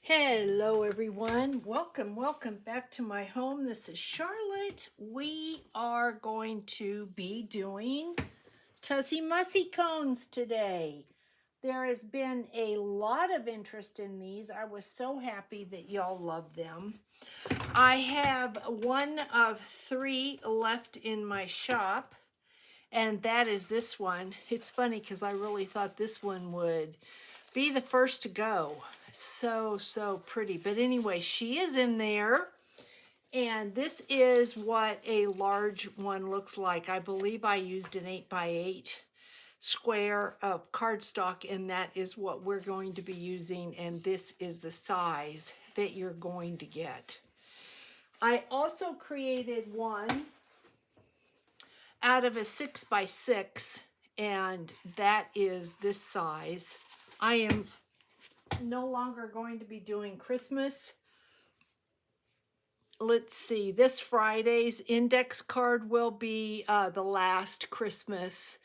Hello everyone. Welcome back to my home. This is Charlotte. We are going to be doing Tussie Mussy cones today. There has been a lot of interest in these. I was so happy that y'all love them. I have one of three left in my shop, and that is this one. It's funny because I really thought this one would be the first to go. So pretty. But anyway, she is in there. And this is what a large one looks like. I believe I used an 8x8 square of cardstock, and that is what we're going to be using. And this is the size that you're going to get. I also created one out of a 6x6, and that is this size. I am no longer going to be doing Christmas. Let's see, this Friday's index card will be the last Christmas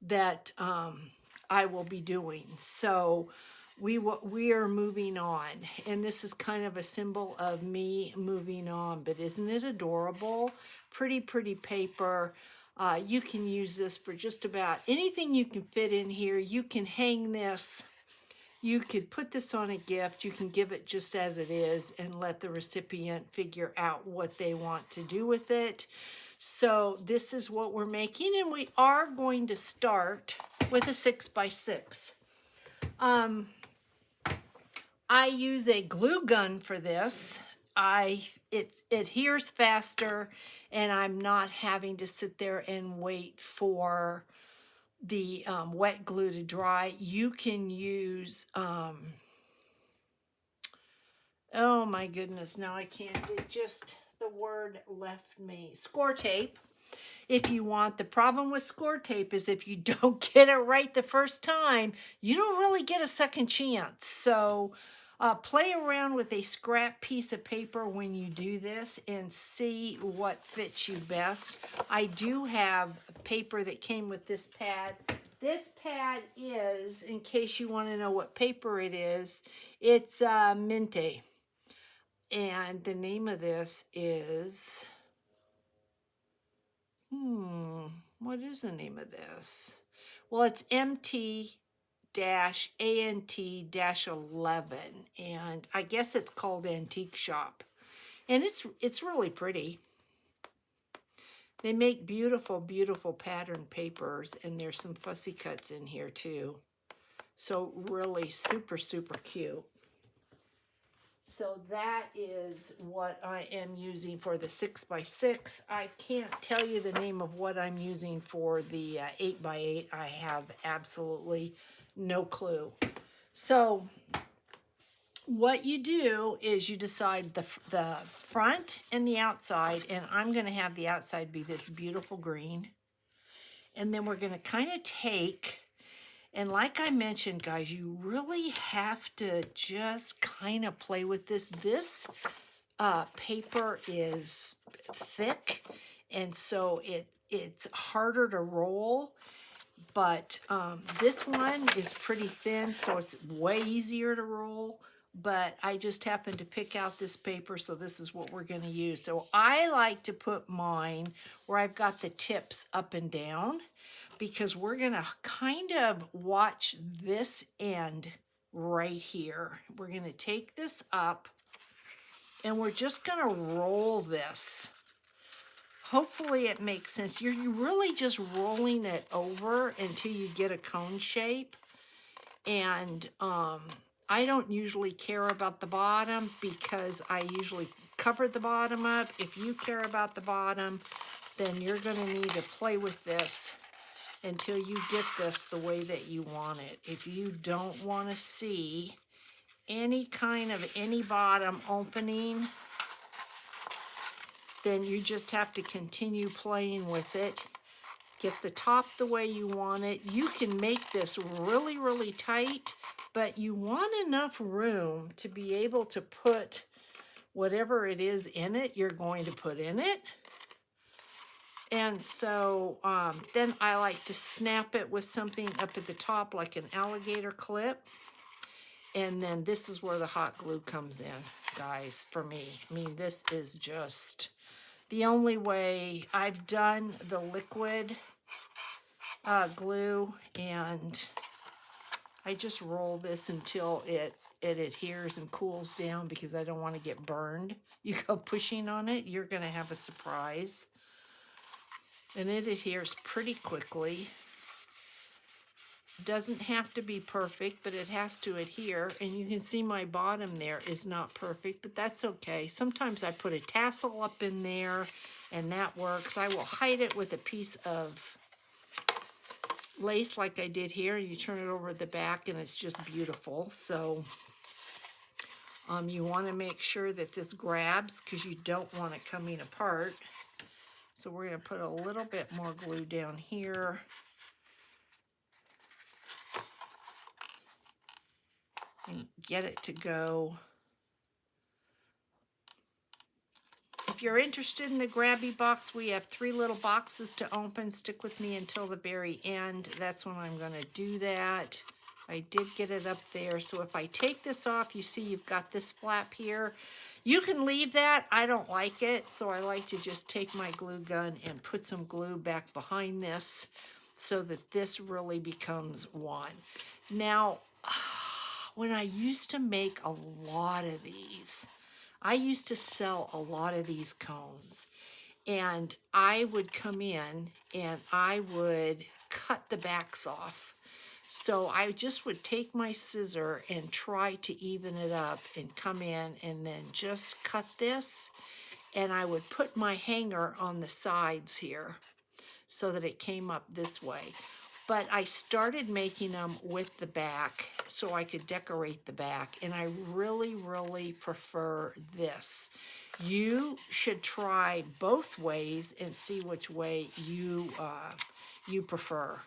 that I will be doing. So we are moving on, and this is kind of a symbol of me moving on. But isn't it adorable? Pretty paper. You can use this for just about anything you can fit in here. You can hang this. You could put this on a gift. You can give it just as it is and let the recipient figure out what they want to do with it. So this is what we're making, and we are going to start with a 6x6. I use a glue gun for this. It adheres faster, and I'm not having to sit there and wait for the wet glue to dry. You can use oh my goodness, now I can't, the word left me. Score tape, if you want. The problem with score tape is if you don't get it right the first time, you don't really get a second chance. So play around with a scrap piece of paper when you do this and see what fits you best. I do have paper that came with this pad. This pad is, in case you want to know what paper it is, it's Minte. And the name of this is, what is the name of this? Well, it's MT-ANT-11, and I guess it's called Antique Shop. And it's really pretty. They make beautiful pattern papers, and there's some fussy cuts in here too. So really super cute. So that is what I am using for the 6x6. I can't tell you the name of what I'm using for the 8x8. I have absolutely no clue. So what you do is you decide the front and the outside, and I'm going to have the outside be this beautiful green. And then we're going to kind of take, and like I mentioned, guys, you really have to just kind of play with this. This paper is thick, and so it's harder to roll. But this one is pretty thin, so it's way easier to roll. But I just happened to pick out this paper, so this is what we're going to use. So I like to put mine where I've got the tips up and down, because we're going to kind of watch this end right here. We're going to take this up, and we're just going to roll this. Hopefully it makes sense. You're really just rolling it over until you get a cone shape. And I don't usually care about the bottom, because I usually cover the bottom up. If you care about the bottom, then you're going to need to play with this until you get this the way that you want it. If you don't want to see any bottom opening, then you just have to continue playing with it. Get the top the way you want it. You can make this really tight, but you want enough room to be able to put whatever it is in it you're going to put in it. And so then I like to snap it with something up at the top, like an alligator clip. And then this is where the hot glue comes in, guys, for me. I mean, this is just the only way. I've done the liquid glue, and I just roll this until it adheres and cools down because I don't want to get burned. You go pushing on it, you're going to have a surprise. And it adheres pretty quickly. Doesn't have to be perfect, but it has to adhere. And you can see my bottom there is not perfect, but that's okay. Sometimes I put a tassel up in there, and that works. I will hide it with a piece of lace like I did here. You turn it over the back, and it's just beautiful. So you want to make sure that this grabs because you don't want it coming apart. So we're going to put a little bit more glue down here. And get it to go. If you're interested in the grabby box, we have 3 little boxes to open. Stick with me until the very end. That's when I'm going to do that. I did get it up there. So if I take this off, you see you've got this flap here. You can leave that. I don't like it. So I like to just take my glue gun and put some glue back behind this so that this really becomes one. Now, when I used to make a lot of these, I used to sell a lot of these cones, and I would come in and I would cut the backs off. So I just would take my scissor and try to even it up and come in and then just cut this, and I would put my hanger on the sides here so that it came up this way. But I started making them with the back so I could decorate the back, and I really, really prefer this. You should try both ways and see which way you prefer.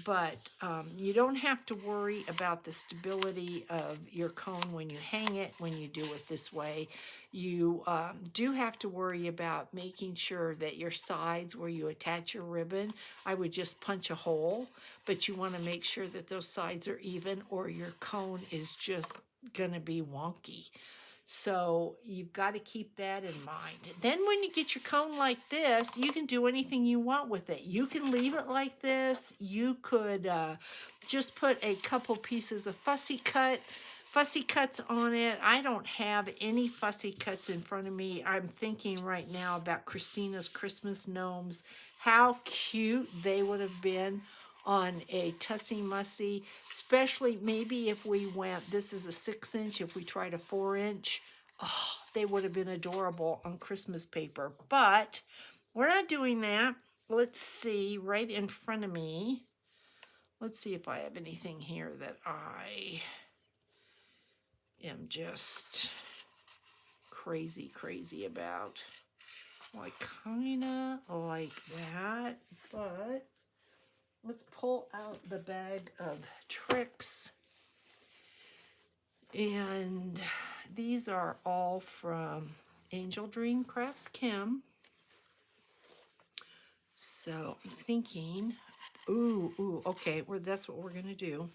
But you don't have to worry about the stability of your cone when you hang it, when you do it this way. You do have to worry about making sure that your sides where you attach your ribbon, I would just punch a hole, but you want to make sure that those sides are even or your cone is just going to be wonky. So you've got to keep that in mind. Then when you get your cone like this, you can do anything you want with it. You can leave it like this. You could just put a couple pieces of fussy cuts on it. I don't have any fussy cuts in front of me. I'm thinking right now about Christina's Christmas gnomes. How cute they would have been on a Tussie Mussie, especially maybe if we went, this is a 6-inch, if we tried a 4-inch, oh, they would have been adorable on Christmas paper. But we're not doing that. Let's see, right in front of me, let's see if I have anything here that I am just crazy about. Well, I kind of like that, but let's pull out the bag of tricks. And these are all from Angel Dream Crafts Kim. So I'm thinking, okay, that's what we're going to do.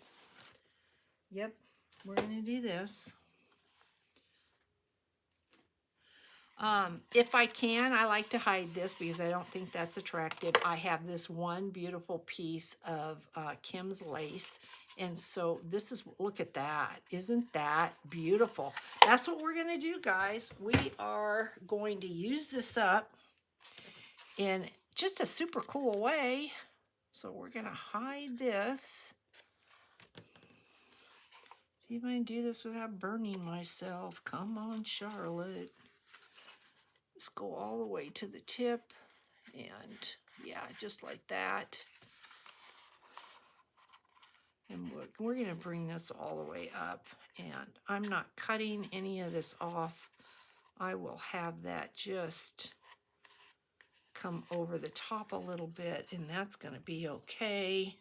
Yep, we're going to do this. If I can, I like to hide this because I don't think that's attractive. I have this one beautiful piece of Kim's lace. And so this is, look at that. Isn't that beautiful? That's what we're going to do, guys. We are going to use this up in just a super cool way. So we're going to hide this. See if I can do this without burning myself. Come on, Charlotte. Just go all the way to the tip, and yeah, just like that. And we're going to bring this all the way up, and I'm not cutting any of this off. I will have that just come over the top a little bit, and that's going to be okay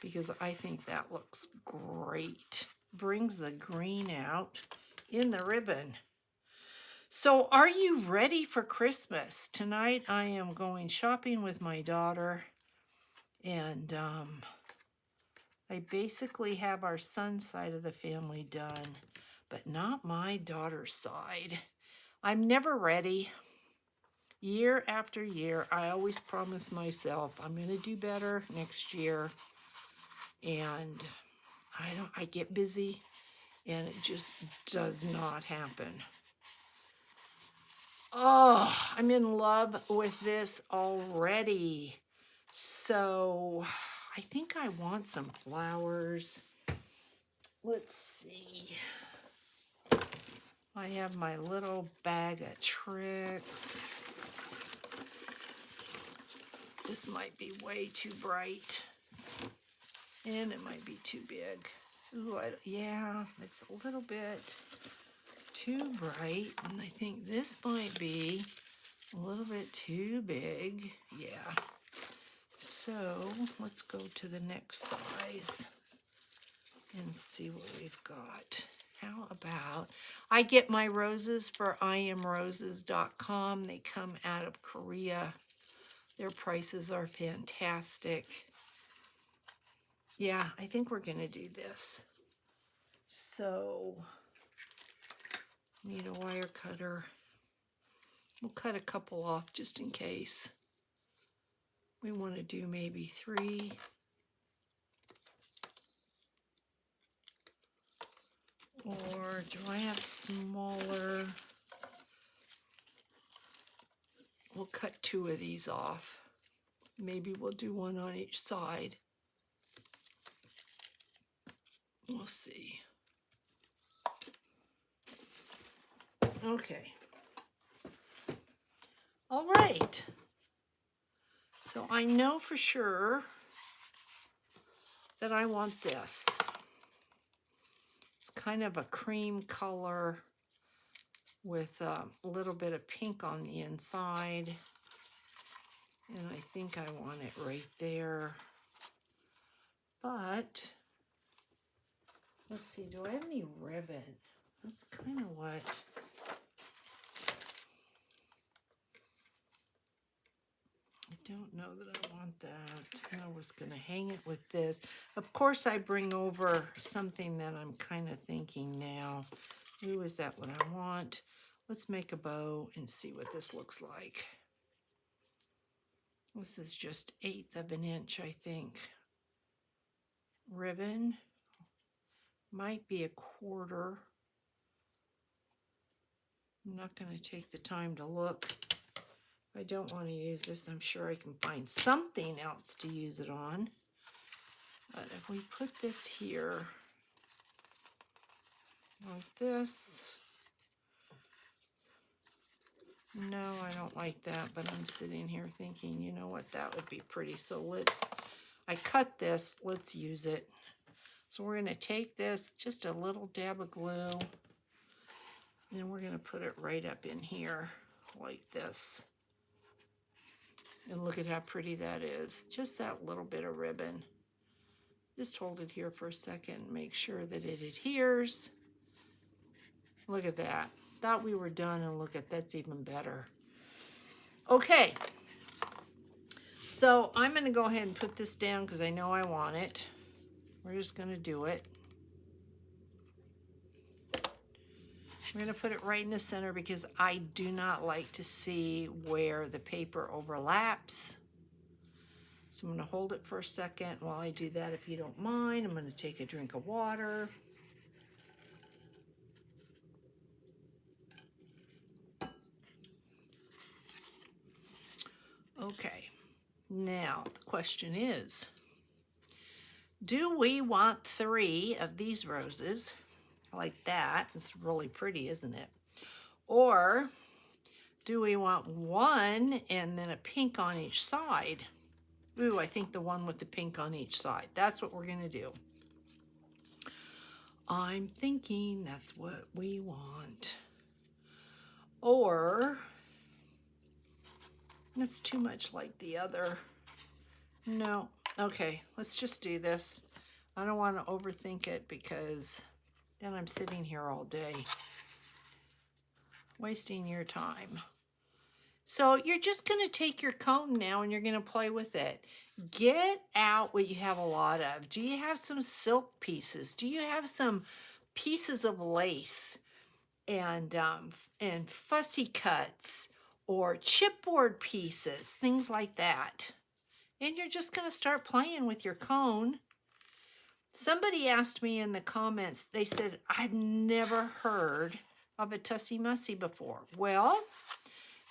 because I think that looks great. Brings the green out in the ribbon. So are you ready for Christmas? Tonight I am going shopping with my daughter, and I basically have our son's side of the family done, but not my daughter's side. I'm never ready. Year after year, I always promise myself I'm going to do better next year. And I get busy and it just does not happen. Oh, I'm in love with this already. So I think I want some flowers. Let's see. I have my little bag of tricks. This might be way too bright. And it might be too big. Ooh, yeah, it's a little bit too bright. And I think this might be a little bit too big. Yeah. So let's go to the next size and see what we've got. How about, I get my roses for IamRoses.com. They come out of Korea. Their prices are fantastic. Yeah, I think we're gonna do this. So, need a wire cutter. We'll cut a couple off just in case. We want to do maybe 3. Or do I have smaller? We'll cut 2 of these off. Maybe we'll do 1 on each side. We'll see. Okay. All right. So I know for sure that I want this. It's kind of a cream color with a little bit of pink on the inside. And I think I want it right there. But, let's see, do I have any ribbon? That's kind of what... I don't know that I want that. I was going to hang it with this. Of course, I bring over something that I'm kind of thinking now. Ooh, is that what I want? Let's make a bow and see what this looks like. This is just 1/8 of an inch, I think. Ribbon might be 1/4. I'm not going to take the time to look. If I don't want to use this, I'm sure I can find something else to use it on. But if we put this here like this, no, I don't like that, but I'm sitting here thinking, you know what, that would be pretty. So I cut this, let's use it. So we're going to take this, just a little dab of glue, and we're going to put it right up in here like this. And look at how pretty that is. Just that little bit of ribbon. Just hold it here for a second, make sure that it adheres. Look at that. Thought we were done, and look at that's even better. Okay. So I'm going to go ahead and put this down because I know I want it. We're just going to do it. We're going to put it right in the center because I do not like to see where the paper overlaps. So I'm going to hold it for a second while I do that, if you don't mind. I'm going to take a drink of water. Okay, now the question is, do we want 3 of these roses like that? It's really pretty, isn't it? Or do we want 1 and then a pink on each side? Ooh, I think the one with the pink on each side. That's what we're going to do. I'm thinking that's what we want. Or, that's too much like the other. No. Okay, let's just do this. I don't want to overthink it because then I'm sitting here all day wasting your time. So you're just going to take your cone now and you're going to play with it. Get out what you have a lot of. Do you have some silk pieces? Do you have some pieces of lace and fussy cuts or chipboard pieces, things like that? And you're just going to start playing with your cone. Somebody asked me in the comments, they said, I've never heard of a Tussie Mussie before. Well,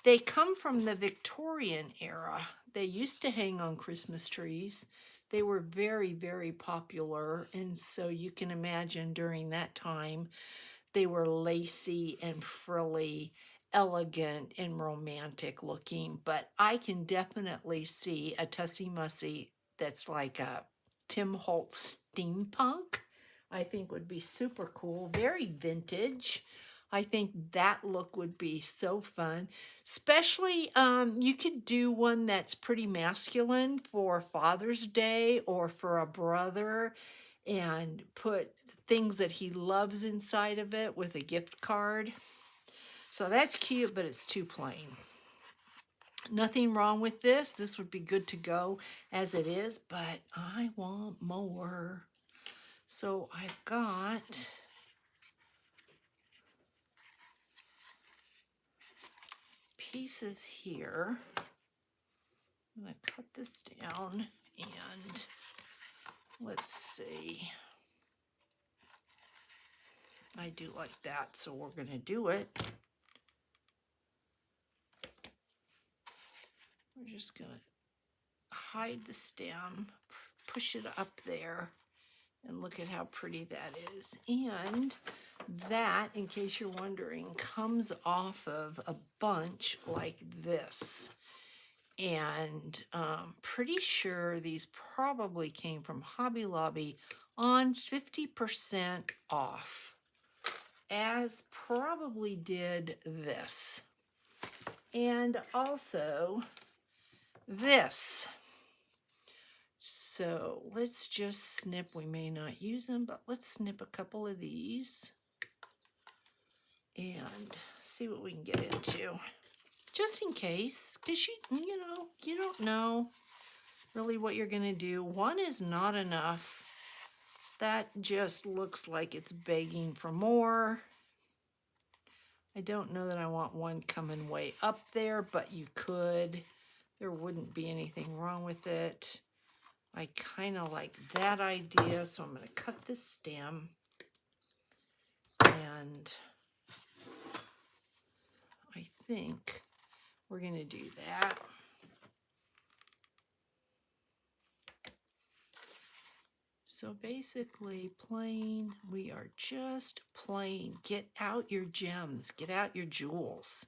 they come from the Victorian era. They used to hang on Christmas trees. They were very, very popular. And so you can imagine during that time, they were lacy and frilly, elegant and romantic looking. But I can definitely see a Tussie Mussie that's like a Tim Holtz steampunk. I think would be super cool, very vintage. I think that look would be so fun. Especially, you could do one that's pretty masculine for Father's Day or for a brother and put things that he loves inside of it with a gift card. So that's cute, but it's too plain. Nothing wrong with this. This would be good to go as it is, but I want more. So I've got pieces here. I'm going to cut this down and let's see. I do like that, so we're going to do it. We're just going to hide the stem, push it up there, and look at how pretty that is. And that, in case you're wondering, comes off of a bunch like this. And pretty sure these probably came from Hobby Lobby on 50% off, as probably did this. And also this. So let's just snip. We may not use them, but let's snip a couple of these and see what we can get into. Just in case, because you don't know really what you're going to do. One is not enough. That just looks like it's begging for more. I don't know that I want one coming way up there, but you could. There wouldn't be anything wrong with it. I kind of like that idea, so I'm going to cut this stem. And I think we're going to do that. So basically plain, we are just plain. Get out your gems, get out your jewels.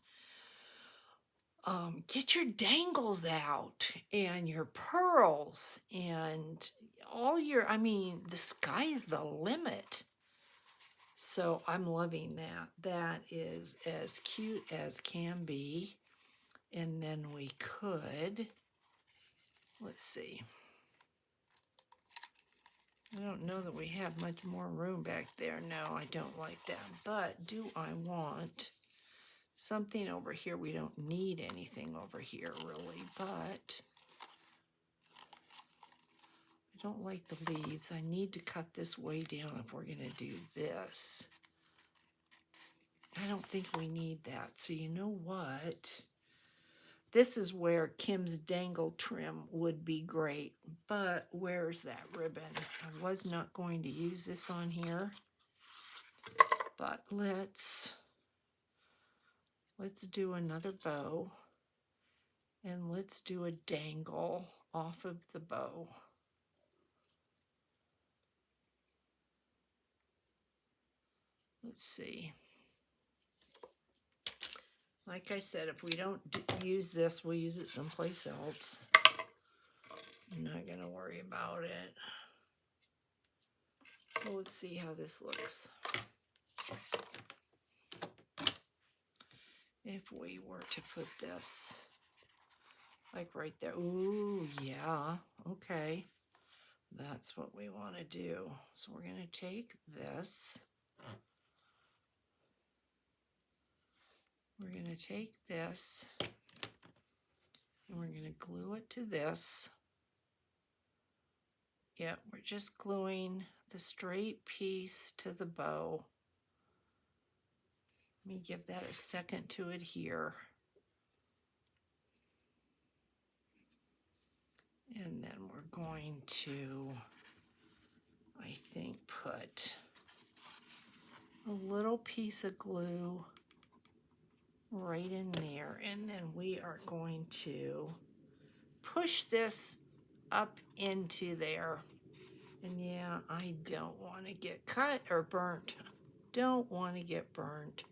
Get your dangles out and your pearls and all your, the sky is the limit. So I'm loving that. That is as cute as can be. And then we could, let's see. I don't know that we have much more room back there. No, I don't like that. But do I want something over here? We don't need anything over here really, but I don't like the leaves. I need to cut this way down if we're going to do this. I don't think we need that. So you know what? This is where Kim's dangle trim would be great, but where's that ribbon? I was not going to use this on here, but let's do another bow, and let's do a dangle off of the bow. Let's see. Like I said, if we don't use this, we'll use it someplace else. I'm not going to worry about it. So let's see how this looks. If we were to put this like right there. Ooh, yeah. Okay. That's what we want to do. So we're going to take this. We're going to take this And we're going to glue it to this. Yep, we're just gluing the straight piece to the bow. Let me give that a second to adhere. And then we're going to, I think, put a little piece of glue right in there. And then we are going to push this up into there. And yeah, I don't want to get cut or burnt. Don't want to get burnt.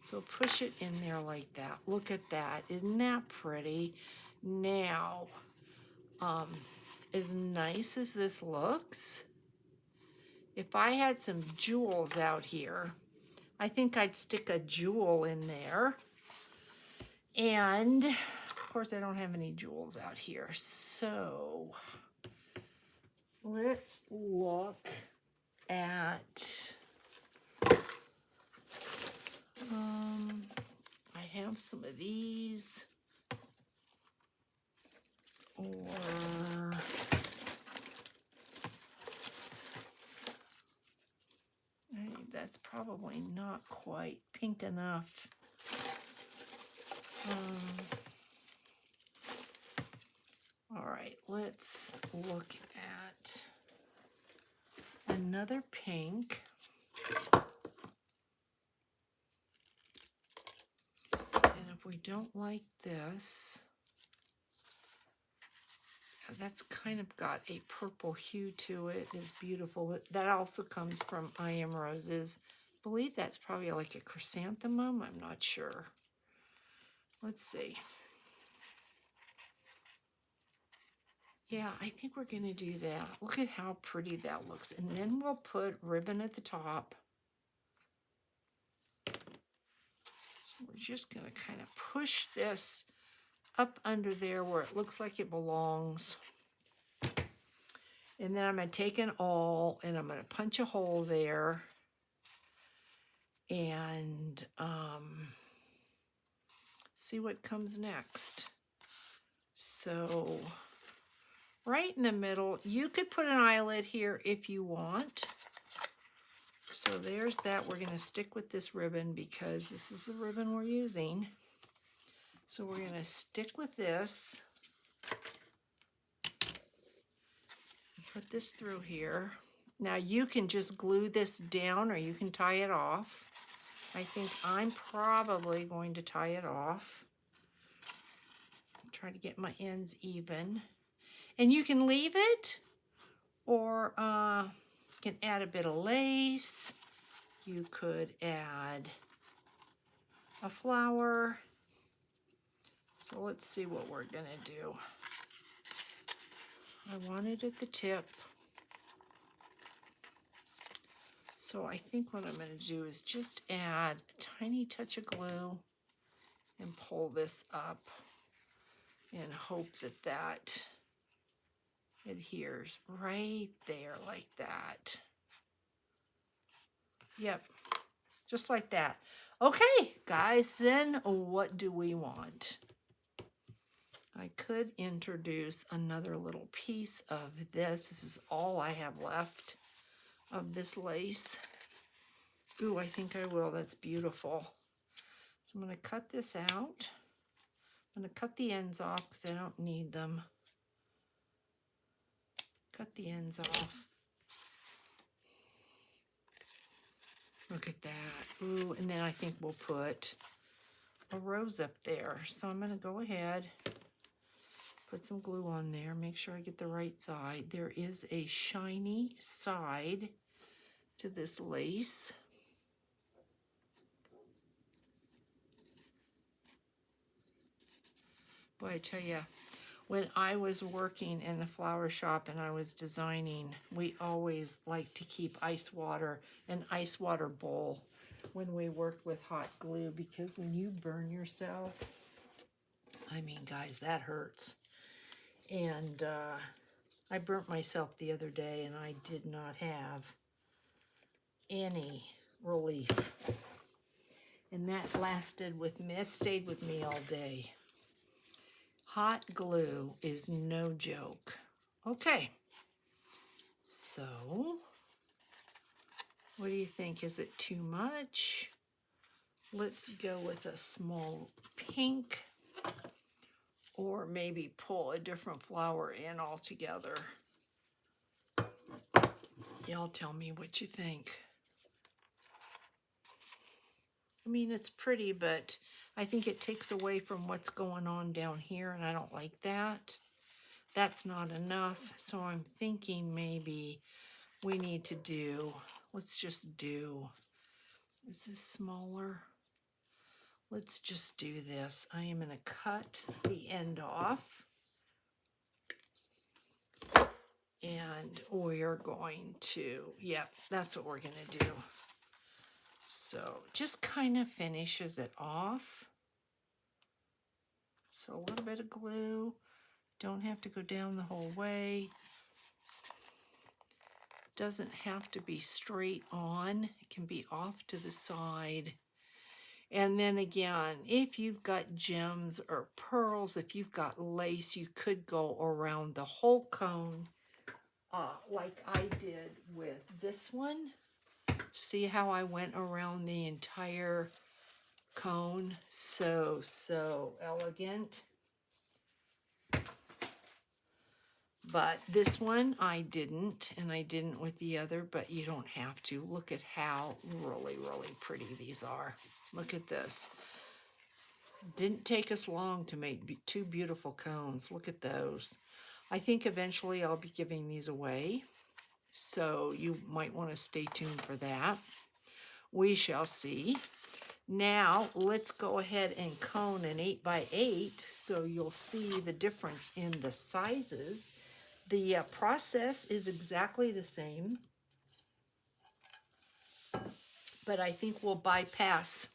So push it in there like that. Look at that. Isn't that pretty? Now, as nice as this looks, if I had some jewels out here, I think I'd stick a jewel in there. And of course I don't have any jewels out here. So let's look at, I have some of these, or I think that's probably not quite pink enough. All right, let's look at another pink. And if we don't like this, that's kind of got a purple hue to it. It's beautiful. That also comes from I Am Roses. I believe that's probably like a chrysanthemum. I'm not sure. Let's see. Yeah, I think we're going to do that. Look at how pretty that looks. And then we'll put ribbon at the top. So we're just going to kind of push this up under there where it looks like it belongs. And then I'm going to take an awl and I'm going to punch a hole there. And see what comes next. So right in the middle, you could put an eyelet here if you want. So there's that. We're going to stick with this ribbon because this is the ribbon we're using. So we're going to stick with this. Put this through here. Now you can just glue this down or you can tie it off. I think I'm probably going to tie it off. Try to get my ends even. And you can leave it, or you can add a bit of lace. You could add a flower. So let's see what we're gonna do. I want it at the tip. So I think what I'm gonna do is just add a tiny touch of glue and pull this up and hope that that adheres right there like that. Yep, just like that. Okay, guys, then what do we want? I could introduce another little piece of this. This is all I have left of this lace. Ooh, I think I will. That's beautiful. So I'm going to cut this out. I'm going to cut the ends off because I don't need them. Cut the ends off. Look at that. Ooh, and then I think we'll put a rose up there. So I'm going to go ahead, put some glue on there, make sure I get the right side. There is a shiny side to this lace. Boy, I tell you, when I was working in the flower shop and I was designing, we always liked to keep an ice water bowl when we worked with hot glue, because when you burn yourself, I mean, guys, that hurts. And I burnt myself the other day and I did not have any relief. And that lasted with me, it stayed with me all day. Hot glue is no joke. Okay, so what do you think? Is it too much? Let's go with a small pink, or maybe pull a different flower in altogether. Y'all tell me what you think. I mean, it's pretty, but I think it takes away from what's going on down here, and I don't like that. That's not enough, so I'm thinking maybe we need to do, let's just do, is this smaller? Let's just do this. I am going to cut the end off, and we're going to, yep, that's what we're going to do. So just kind of finishes it off. So a little bit of glue. Don't have to go down the whole way. Doesn't have to be straight on. It can be off to the side. And then again, if you've got gems or pearls, if you've got lace, you could go around the whole cone like I did with this one. See how I went around the entire cone? So elegant. But this one I didn't, and I didn't with the other, but you don't have to. Look at how really, really pretty these are. Look at this. Didn't take us long to make two beautiful cones. Look at those. I think eventually I'll be giving these away, so you might want to stay tuned for that. We shall see. Now let's go ahead and cone an 8x8 so you'll see the difference in the sizes. The process is exactly the same, but I think we'll bypass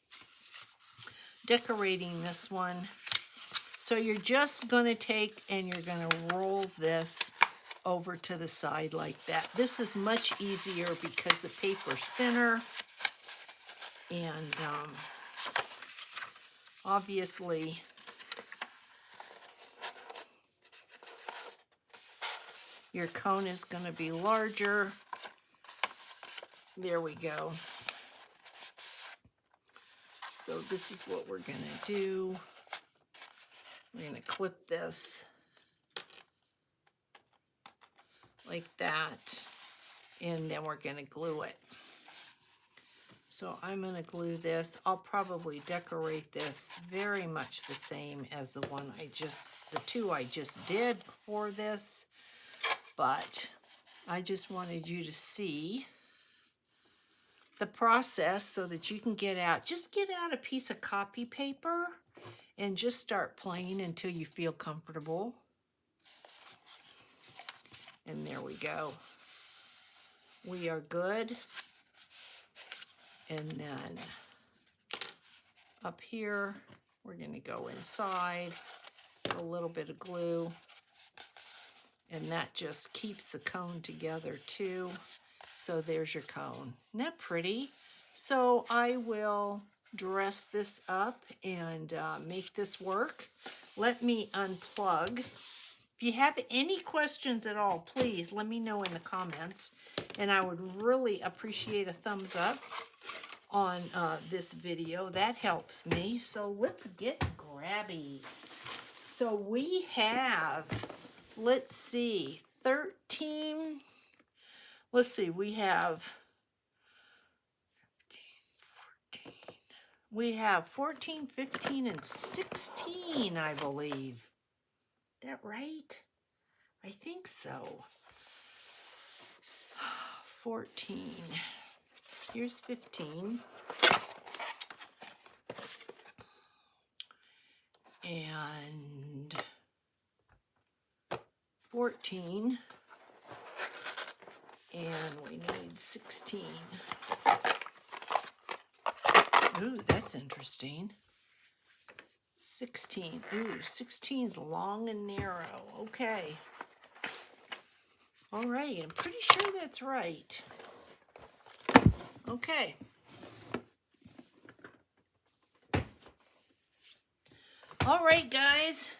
decorating this one. So you're just going to take and you're going to roll this over to the side like that. This is much easier because the paper's thinner, and obviously your cone is going to be larger. There we go. So this is what we're going to do. We're going to clip this like that, and then we're going to glue it. So I'm going to glue this. I'll probably decorate this very much the same as the two I just did for this. But I just wanted you to see the process so that you can just get out a piece of copy paper and just start playing until you feel comfortable. And there we go. We are good. And then up here, we're going to go inside, a little bit of glue. And that just keeps the cone together too. So there's your cone. Isn't that pretty? So I will dress this up and make this work. Let me unplug. If you have any questions at all, please let me know in the comments. And I would really appreciate a thumbs up on this video. That helps me. So let's get grabby. So we have, let's see, 13. Let's see, we have 14, 15, and 16, I believe. Is that right? I think so. 14. Here's 15. And 14. And we need 16. Ooh, that's interesting. 16. Ooh, 16's long and narrow. Okay. All right, I'm pretty sure that's right. Okay. All right, guys.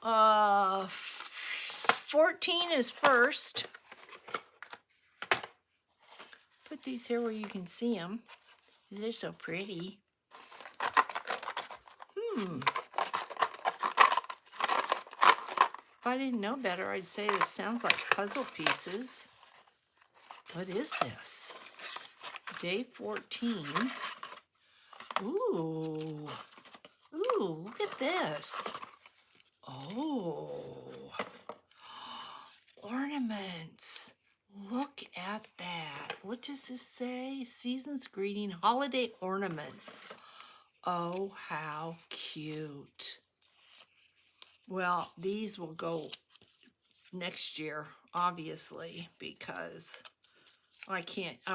14 is first. Put these here where you can see them. They're so pretty. If I didn't know better, I'd say this sounds like puzzle pieces. What is this? Day 14. Ooh. Ooh, look at this. Oh. Ornaments. Look at that. What does this say? Season's greeting, holiday ornaments. Oh, how cute. Well, these will go next year, obviously, because I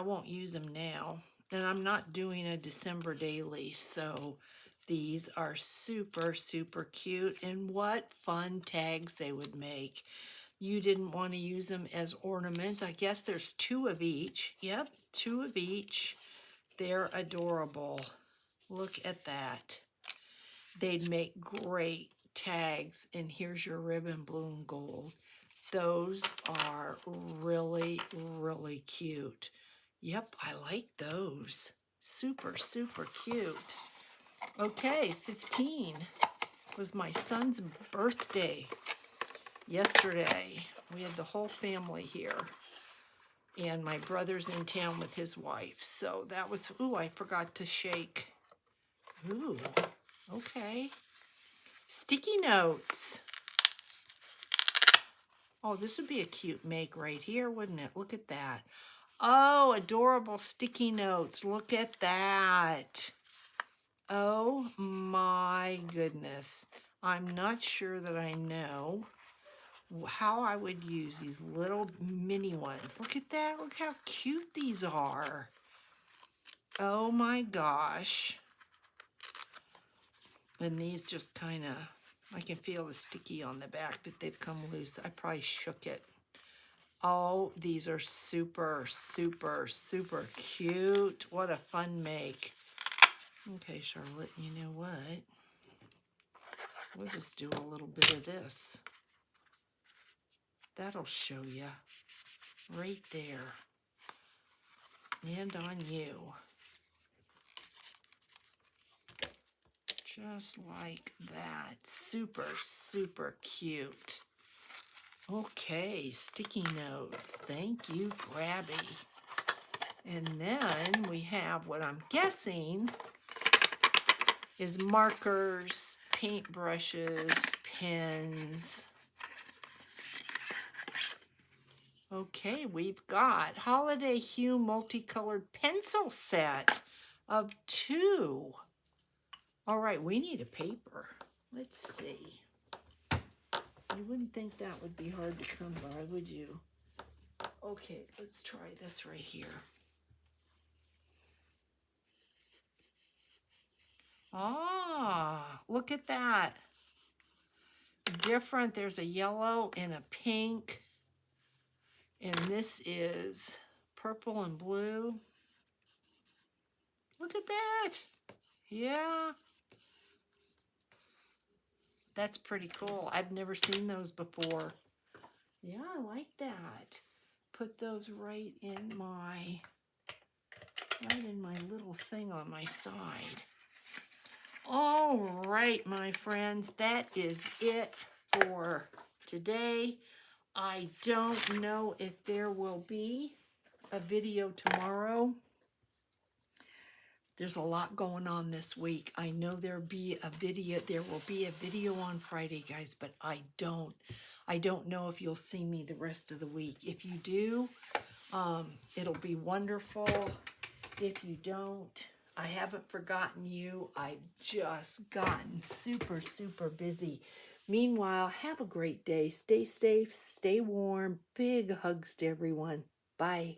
won't use them now. And I'm not doing a December daily, so these are super, super cute. And what fun tags they would make. You didn't want to use them as ornaments. I guess there's 2 of each. Yep, 2 of each. They're adorable. Look at that. They'd make great tags. And here's your ribbon, blue and gold. Those are really, really cute. Yep, I like those. Super, super cute. Okay, 15 was my son's birthday yesterday. We had the whole family here. And my brother's in town with his wife. So that was, ooh, I forgot to shake. Ooh, okay. Sticky notes. Oh, this would be a cute make right here, wouldn't it? Look at that. Oh, adorable sticky notes. Look at that. Oh my goodness. I'm not sure that I know how I would use these little mini ones. Look at that. Look how cute these are. Oh my gosh. And these just kind of, I can feel the sticky on the back, but they've come loose. I probably shook it. Oh, these are super, super, super cute. What a fun make. Okay, Charlotte, you know what? We'll just do a little bit of this. That'll show you right there. And on you. Just like that. Super, super cute. Okay, sticky notes. Thank you, Grabby. And then we have what I'm guessing is markers, paintbrushes, pens. Okay, we've got Holiday Hue Multicolored Pencil Set of 2. All right, we need a paper. Let's see. You wouldn't think that would be hard to come by, would you? Okay, let's try this right here. Ah, look at that. Different. There's a yellow and a pink. And this is purple and blue. Look at that. Yeah. That's pretty cool. I've never seen those before. Yeah, I like that. Put those right in my little thing on my side. All right, my friends, that is it for today. I don't know if there will be a video tomorrow. There's a lot going on this week. I know there will be a video on Friday, guys, but I don't know if you'll see me the rest of the week. If you do, it'll be wonderful. If you don't, I haven't forgotten you. I've just gotten super, super busy. Meanwhile, have a great day. Stay safe, stay warm. Big hugs to everyone. Bye.